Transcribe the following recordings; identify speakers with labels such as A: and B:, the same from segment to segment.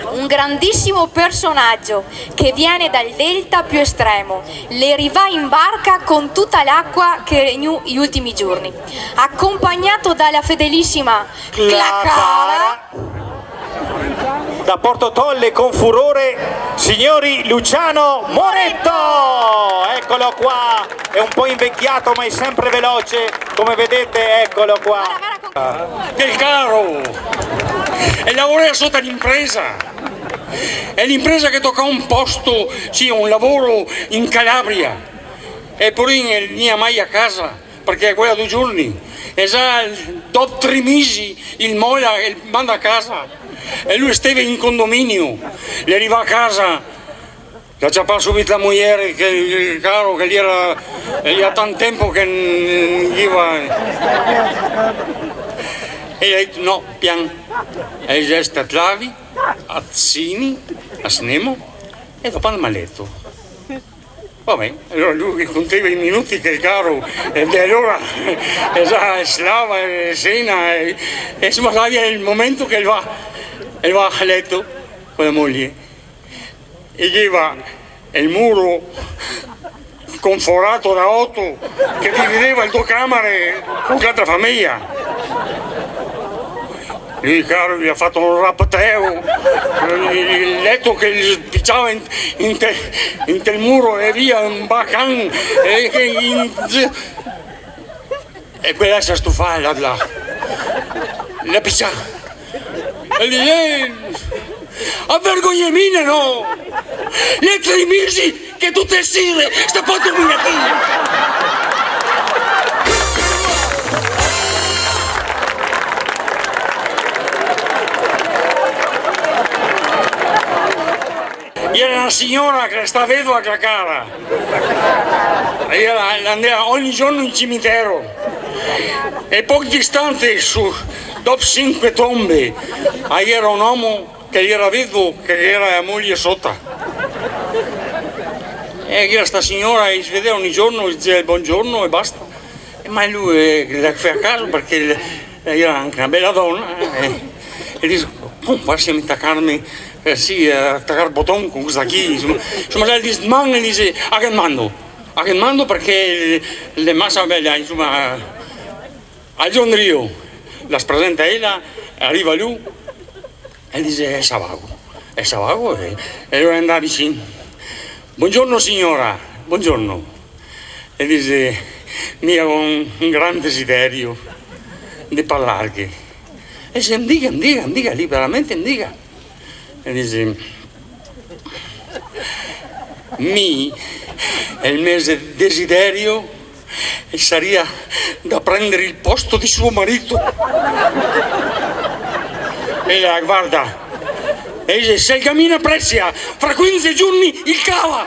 A: un grandissimo personaggio che viene dal delta più estremo, le rivà in barca con tutta l'acqua che regnò gli ultimi giorni, accompagnato dalla fedelissima Clacara.
B: Da Porto Tolle con furore, signori, Luciano Moretto! Eccolo qua, è un po' invecchiato ma è sempre veloce, come vedete, eccolo qua.
C: Del caro! E lavora sotto l'impresa! È l'impresa che tocca un posto, sì, un lavoro in Calabria. E poi non mai a casa, perché è quella 2 giorni. E già dopo 3 mesi il molla e manda a casa. E lui stava in condominio, gli arriva a casa, la ciappa subito la moglie, che il caro, che gli ha tanto tempo che non gli va. E gli ha detto no, pian, e già statlavi, a Zini, a Snemo, e dopo hanno letto. Vabbè, allora lui contava i minuti che il caro, e allora già slava, cena, e insomma è il momento che va a letto con la moglie e gli va il muro conforato da 8 che divideva le 2 camere con l'altra famiglia. Il caro gli ha fatto un rapateo, il letto che gli spicciava in tel muro e via un bacan e quella si è stufata là, la picciava. E lì, a vergognamine no! Le 3 mesi che tutte le sere sta fatto qui. Era una signora che sta vedova a Clacara. Andava ogni giorno in cimitero e poco distante dopo 5 tombe, era un uomo che era vedovo, che era la moglie sotto. E era sta signora che si vedeva ogni giorno, diceva il buongiorno e basta. Ma lui la fa a caso perché era anche una bella donna. E dice, farsi a attaccarmi, sì, attaccare il bottone con questa qui. Insomma, lei dice, man, e dice, a che mando perché le massa bella, insomma, al giorno Rio. La presenta ella, arriva lui e dice è Savago e allora andava vicino. Buongiorno signora, buongiorno. E dice mi ha un gran desiderio di parlargli. E dice mi dica, liberamente mi dica. E dice è il mese desiderio e sarebbe da prendere il posto di suo marito. E la guarda e dice se cammina prezia fra 15 giorni il cava.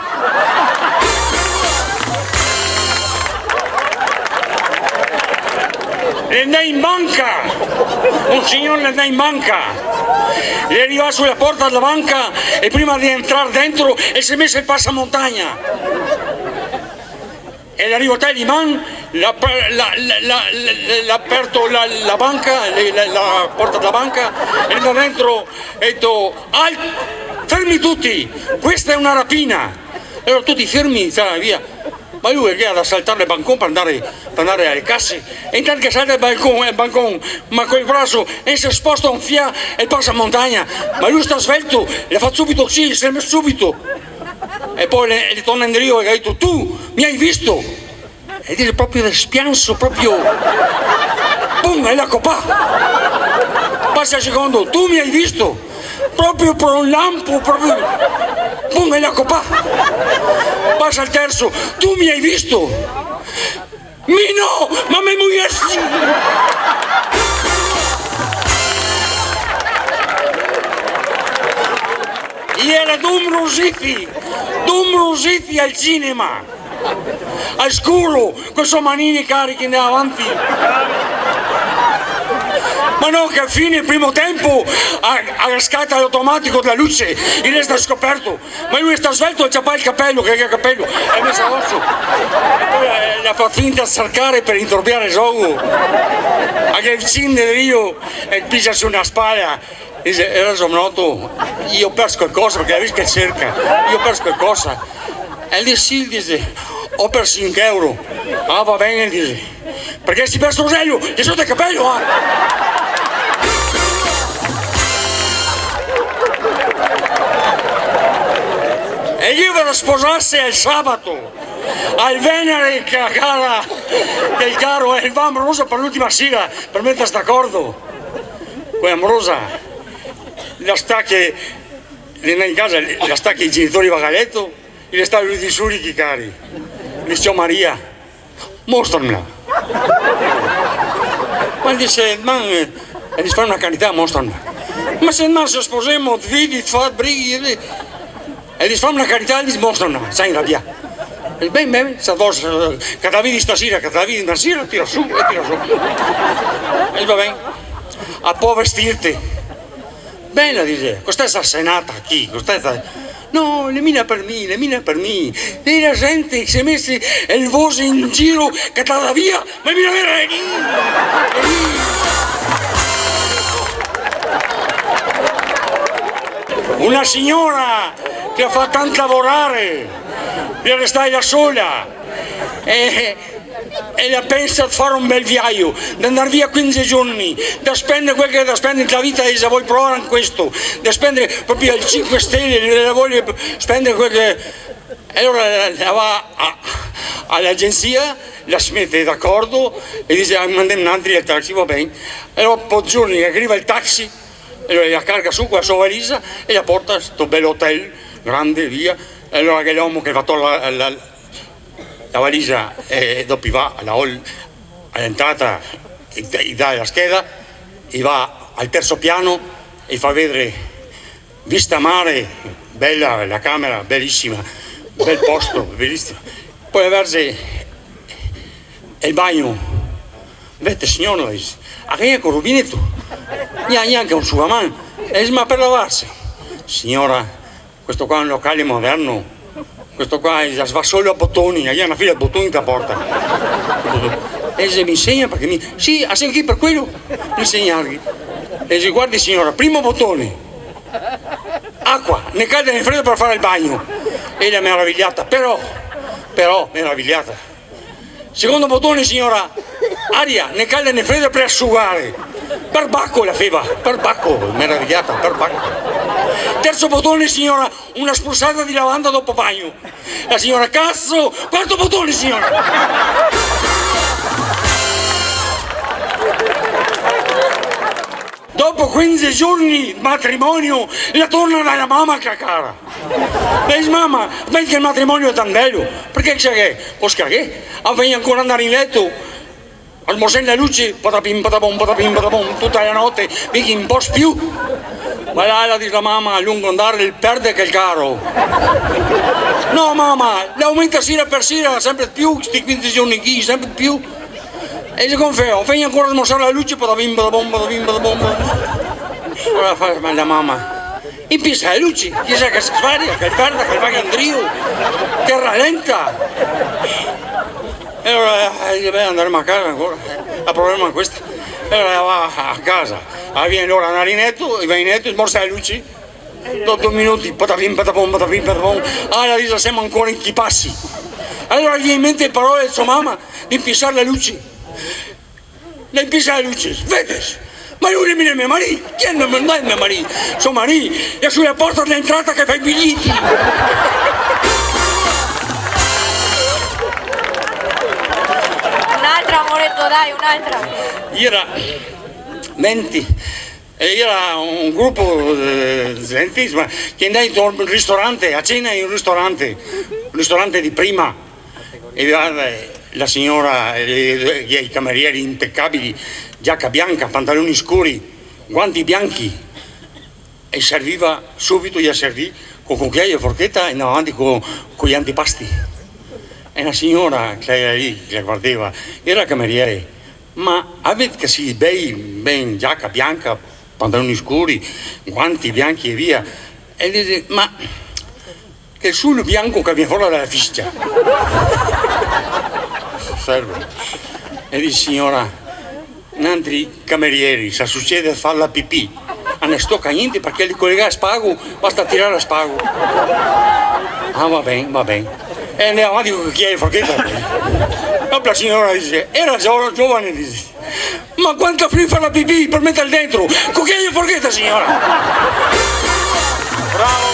C: E andai in banca, un signore andò in banca, e arrivò sulla porta della banca e prima di entrare dentro e si è messo il passamontagna. E l'arrivo di man l'ha aperto la banca, la porta della banca, e da dentro ha detto fermi tutti, questa è una rapina. E allora tutti fermi, via. Ma lui è ad assaltare il bancone per andare alle casse, e intanto che salta il bancone, ma col braccio e si sposta un fia e passa a montagna, ma lui sta svelto, le fa subito sì, si è messo subito. E poi le torna in Rio e ha detto tu mi hai visto? E dice proprio del spianso, proprio pum, e la copà. Passa il secondo, tu mi hai visto? Proprio per un lampo, proprio pum, e la copà. Passa il terzo, tu mi hai visto? Mi no, ma mi moglie sì. Era Dum Rositi al cinema, a scuro, con i suoi manini carichi davanti. Ma no, che a fine il primo tempo ha scatta l'automatico della luce, il resto è scoperto, ma lui sta svelto e c'ha il capello, che è capello, è messo a osso. E poi la fa finta a cercare per intorbiare il gioco. Anche il vicino del Rio e pisa su una spalla Dice, era somnoto, io ho perso qualcosa, perché capisci che cerca, io ho perso qualcosa. E lì sì, dice, ho perso 5 euro. Ah, va bene, dice, perché si è perso l'usello, ti sono del capello, E io ve lo sposassi il sabato, al Venere, cara, del caro, e va Amorosa per l'ultima sigla, per mettersi d'accordo. Poi Amorosa la sta che in casa, la sta che i genitori vanno a letto, e le sta lui di su di cari. Le dice, Maria, mostramela. Ma dice, e gli fa una carità, mostramela. Ma se non si sposiamo, vedi, fa brighi, e gli fa una carità, gli mostramela, sai in rabbia. E bene, che la vedi stasera, che la vedi una sera, tira su e tira su. E va bene, a può vestirti. Bella, dice, questa è assenata qui, questa è... No, le mina per me. E la gente che si è messa il voce in giro, che t'ha via, ma mi viene lì. Una signora che ha fatto tanto lavorare per restare da sola e la pensa di fare un bel viaggio, di andare via 15 giorni, da spendere quel che da spendere nella vita, e se vuoi provare in questo, da spendere proprio al 5 stelle, la voglio spendere quel che... E allora la va all'agenzia, la si mette d'accordo e dice mandiamo un altro il taxi, va bene. E allora un po' di giorni che arriva il taxi, e allora la carica su con la sua valisa e la porta a questo bello hotel, grande, via. E allora che l'uomo che va a togliere la valisa e dopo va all'entrata e dà la scheda e va al terzo piano e fa vedere vista mare, bella la camera, bellissima, bel posto, bellissimo. Poi verso il bagno, vede signora, a che è con il rubinetto? Neanche un sugamano, ma per lavarsi. Signora, questo qua è un locale moderno. Questo qua va solo a bottoni, hai una fila di bottoni da porta. E se mi insegna perché mi... Sì, sei qui per quello? Insegnargli. E se guardi signora, primo bottone, acqua, né calda né fredda per fare il bagno. E la meravigliata, però, meravigliata. Secondo bottone signora, aria, né calda né fredda per asciugare. Per bacco la feva, per bacco, meravigliata, per bacco. Terzo bottone signora, una spruzzata di lavanda dopo bagno. La signora, cazzo, quarto bottone signora. Dopo 15 giorni di matrimonio la torna dalla mamma che cara. E dice, mamma, vedi che il matrimonio è tan bello, perché c'è che? Può che? Avvegni ancora andare in letto? Al mosella luce, patapim, patapom, tutta la notte, mica un po' più. Ma là dice la mamma, a lungo andare il perde che il caro. No mamma, l'aumenta sera per sera, sempre più, questi 15 giorni qui, sempre più. E si conferma, fai ancora a smorzare la luce, patapim. Ora fa la mamma, in pista le luci, chissà che si svaria, che il perde, che il va in trio, che rallenta. E allora andremo a casa ancora, il problema è questo. E allora va a casa, viene l'ora andare in letto, va in letto, smorza le luci, dopo 2 minuti, patapim, patapom, la dice siamo ancora in chi passi. Allora gli in mente le parole di sua mamma di impissare le luci. Le impissare le luci, vedi? Ma lui è mio marito, chi è il mio marito? Suo marito è sulla porta dell'entrata che fa i biglietti.
A: Moretto, dai, un'altra.
C: Era un gruppo di che andava in un ristorante, a cena in un ristorante di prima, e la signora, i camerieri impeccabili, giacca bianca, pantaloni scuri, guanti bianchi, e serviva subito, gli servì con cucchiaio e forchetta e avanti con gli antipasti. E la signora che era lì, che la guardava, era cameriere, ma avete che si ben giacca bianca, pantaloni scuri, guanti bianchi e via. E dice, ma che il suo bianco che viene fuori dalla fiscia. Serve. E dice, signora, in altri camerieri, se succede a fare la pipì, non ne stocca niente perché li collega a spago, basta tirare a spago. Ah, va bene, va bene. E andiamo avanti con chi è il forchetta. La signora dice, era giovane, dice, ma quanta friffa la pipì per mettere dentro? Con chi è il forchetta, signora?
B: Bravo!